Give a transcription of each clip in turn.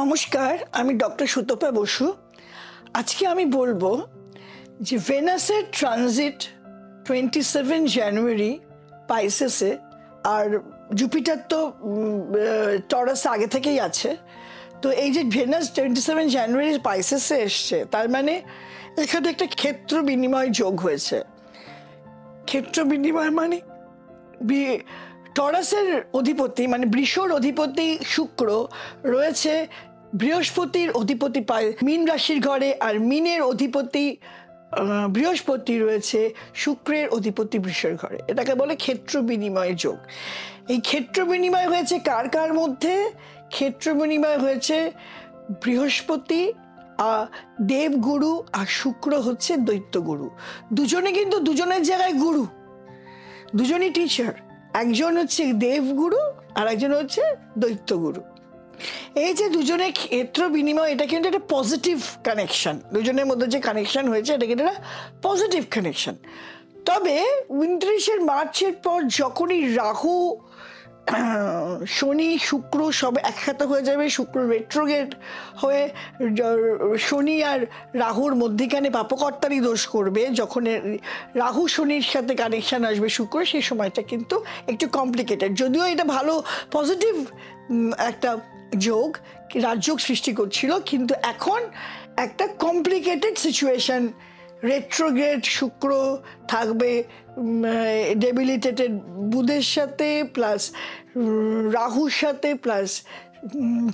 নমস্কার, আমি ডক্টর সুতপা বসু। আজকে আমি বলবো যে ভেনাসের ট্রানজিট 27 জানুয়ারি পাইসেসে, আর জুপিটার তো টরাস আগে থেকেই আছে। তো এই যে ভেনাস 27 জানুয়ারি পাইসেসে এসছে, তার মানে এখানে একটা ক্ষেত্র বিনিময় যোগ হয়েছে। ক্ষেত্র বিনিময় মানে টরাসের অধিপতি মানে বৃষর অধিপতি শুক্র রয়েছে বৃহস্পতির অধিপতি মীন রাশির ঘরে, আর মীনের অধিপতি বৃহস্পতি রয়েছে শুক্রের অধিপতি বৃষের ঘরে। এটাকে বলে ক্ষেত্র বিনিময় যোগ। এই ক্ষেত্র বিনিময় হয়েছে কার কার মধ্যে? ক্ষেত্র বিনিময় হয়েছে বৃহস্পতি দেবগুরু আর শুক্র হচ্ছে দৈত্যগুরু। দুজনে কিন্তু দুজনের জায়গায় গুরু, দুজনই টিচার। একজন হচ্ছে দেবগুরু আর একজন হচ্ছে দৈত্যগুরু। এই যে দুজনের ক্ষেত্র বিনিময়, এটা কিন্তু একটা পজিটিভ কানেকশন। দুজনের মধ্যে যে কানেকশন হয়েছে এটা কিন্তু একটা পজিটিভ কানেকশন। তবে 29 মার্চের পর যখনই রাহু, শনি, শুক্র সব একসাথে হয়ে যাবে, শুক্র রেট্রোগেট হয়ে শনি আর রাহুর মধ্যিখানে পাপকর্তারই দোষ করবে, যখন রাহু শনির সাথে কানেকশন আসবে শুক্র, সেই সময়টা কিন্তু একটু কমপ্লিকেটেড। যদিও এটা ভালো পজিটিভ একটা যোগ, রাজযোগ সৃষ্টি করছিল, কিন্তু এখন একটা কমপ্লিকেটেড সিচুয়েশন। রেট্রোগ্রেড শুক্র থাকবে ডেবিলিটেটেড বুধের সাথে, প্লাস রাহুর সাথে, প্লাস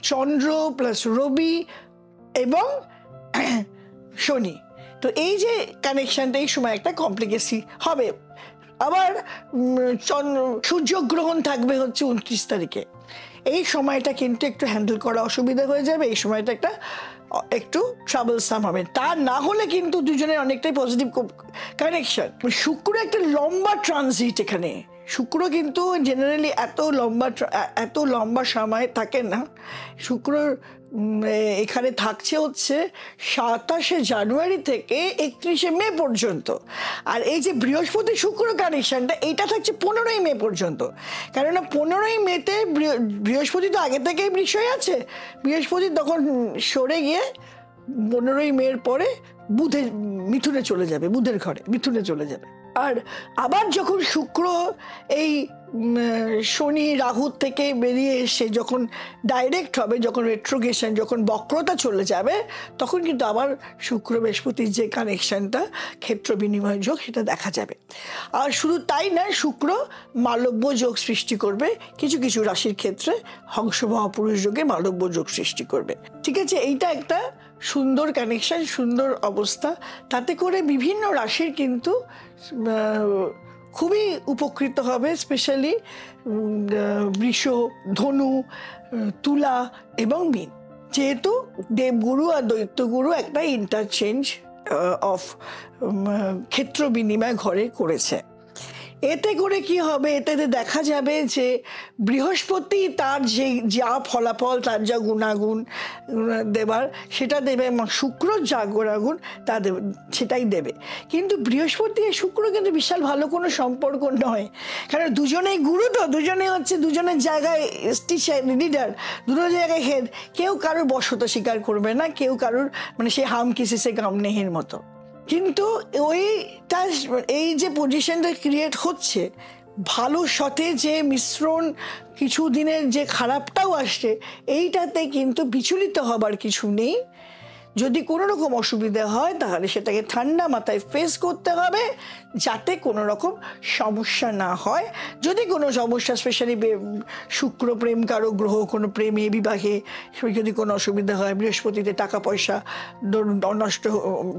চন্দ্র, প্লাস রবি এবং শনি। তো এই যে কানেকশনটা, এই সময় একটা কমপ্লিকেসি হবে। আবার সূর্যগ্রহণ থাকবে হচ্ছে 29 তারিখে। এই সময়টা কিন্তু একটু হ্যান্ডেল করা অসুবিধা হয়ে যাবে। এই সময়টা একটু ট্রাবলসাম হবে। তা না হলে কিন্তু দুজনের অনেকটাই পজিটিভ কানেকশন। শুক্র একটা লম্বা ট্রানজিট এখানে। শুক্র কিন্তু জেনারেলি এত লম্বা সময় থাকে না। শুক্র এখানে থাকছে হচ্ছে 27 জানুয়ারি থেকে 31 মে পর্যন্ত। আর এই যে বৃহস্পতি শুক্র কানেকশনটা, এইটা থাকছে 15 মে পর্যন্ত। কেননা 15 মেতে বৃহস্পতি তো আগে থেকেই বৃষয় আছে, বৃহস্পতি তখন সরে গিয়ে 15 মের পরে মিথুনে চলে যাবে, বুধের ঘরে মিথুনে চলে যাবে। আর আবার যখন শুক্র এই শনি রাহু থেকে বেরিয়ে এসে যখন ডাইরেক্ট হবে, যখন রেট্রোগেশন, যখন বক্রতা চলে যাবে, তখন কিন্তু আবার শুক্র বৃহস্পতির যে কানেকশনটা ক্ষেত্র বিনিময় যোগ, সেটা দেখা যাবে। আর শুধু তাই না, শুক্র মালব্য যোগ সৃষ্টি করবে কিছু কিছু রাশির ক্ষেত্রে, হংস মহাপুরুষ যোগে মালব্য যোগ সৃষ্টি করবে। ঠিক আছে, এইটা একটা সুন্দর কানেকশন, সুন্দর অবস্থা। তাতে করে বিভিন্ন রাশির কিন্তু খুবই উপকৃত হবে, স্পেশালি বৃষ, ধনু, তুলা এবং মীন। যেহেতু দেবগুরু আর দৈত্যগুরু একটা ইন্টারচেঞ্জ অফ ক্ষেত্র বিনিময় ঘরে করেছে। এতে করে কি হবে? এতে দেখা যাবে যে বৃহস্পতি তার যা ফলাফল, তার যা গুণাগুণ দেবার সেটা দেবে, শুক্র যা গুণাগুণ তা দেবে, সেটাই দেবে। কিন্তু বৃহস্পতি আর শুক্র কিন্তু বিশাল ভালো কোনো সম্পর্ক নয়, কারণ দুজনেই গুরু, তো দুজনে হচ্ছে দুজনের জায়গায় লিডার, দুটো জায়গায় হেড। কেউ কারোর বশতা স্বীকার করবে না, কেউ কারোর মানে সে হাম কিসি সে কাম নেহির মতো। কিন্তু এই যে পজিশনটা ক্রিয়েট হচ্ছে, ভালো সাথে যে মিশ্রণ, কিছু দিনের যে খারাপটাও আসছে, এইটাতে কিন্তু বিচলিত হবার কিছু নেই। যদি কোনো রকম অসুবিধা হয় তাহলে সেটাকে ঠান্ডা মাথায় ফেস করতে হবে, যাতে কোনো রকম সমস্যা না হয়। যদি কোনো সমস্যা, স্পেশালি শুক্র প্রেম কারো গ্রহ, কোনো প্রেমে বিবাহে যদি কোনো অসুবিধা হয়, বৃহস্পতিতে টাকা পয়সা নষ্ট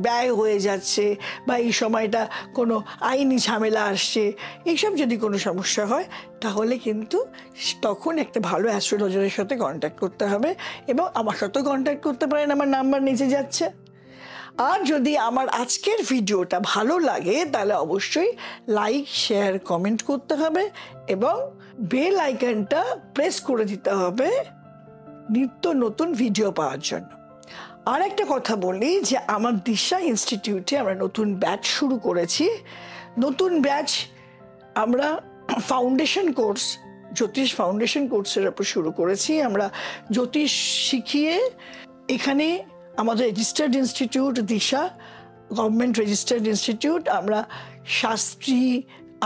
ব্যয় হয়ে যাচ্ছে, বা এই সময়টা কোনো আইনি ঝামেলা আসছে, এইসব যদি কোনো সমস্যা হয়, তাহলে কিন্তু তখন একটা ভালো অ্যাস্ট্রোলজারের সাথে কন্ট্যাক্ট করতে হবে। এবং আমার সাথেও কন্ট্যাক্ট করতে পারেন, আমার নাম্বার নিচে যাচ্ছে। আর যদি আমার আজকের ভিডিওটা ভালো লাগে, তাহলে অবশ্যই লাইক, শেয়ার, কমেন্ট করতে হবে এবং বেল আইকনটা প্রেস করে দিতে হবে নিত্য নতুন ভিডিও পাওয়ার জন্য। আর একটা কথা বলি যে আমার দিশা ইনস্টিটিউটে আমরা নতুন ব্যাচ শুরু করেছি। নতুন ব্যাচ আমরা ফাউন্ডেশন কোর্স জ্যোতিষ ফাউন্ডেশন কোর্সের উপর শুরু করেছি। আমরা জ্যোতিষ শিখিয়ে এখানে আমাদের রেজিস্টার্ড ইনস্টিটিউট দিশা, গভর্নমেন্ট রেজিস্টার্ড ইনস্টিটিউট, আমরা শাস্ত্রী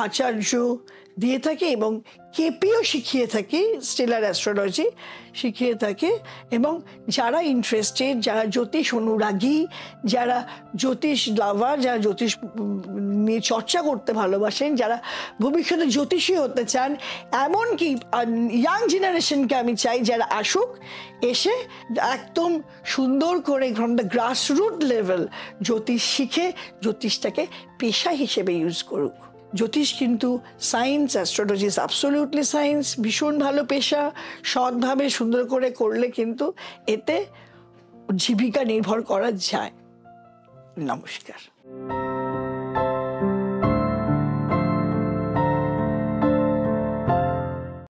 আচার্য দিয়ে থাকি এবং কেপিও শিখিয়ে থাকি, স্টেলার অ্যাস্ট্রোলজি শিখিয়ে থাকি। এবং যারা ইন্টারেস্টেড, যারা জ্যোতিষ অনুরাগী, যারা জ্যোতিষ লাভার, যারা জ্যোতিষ নিয়ে চর্চা করতে ভালোবাসেন, যারা ভবিষ্যতে জ্যোতিষী হতে চান, এমনকি ইয়াং জেনারেশনকে আমি চাই যারা আসুক, এসে একদম সুন্দর করে ফ্রম দ্য গ্রাসরুট লেভেল জ্যোতিষ শিখে জ্যোতিষটাকে পেশা হিসেবে ইউজ করুক। জ্যোতিষ কিন্তু science, astrology is absolutely science, ভীষণ ভালো পেশা। সৎভাবে সুন্দর করে করলে কিন্তু এতে জীবিকা নির্ভর করা যায়। নমস্কার।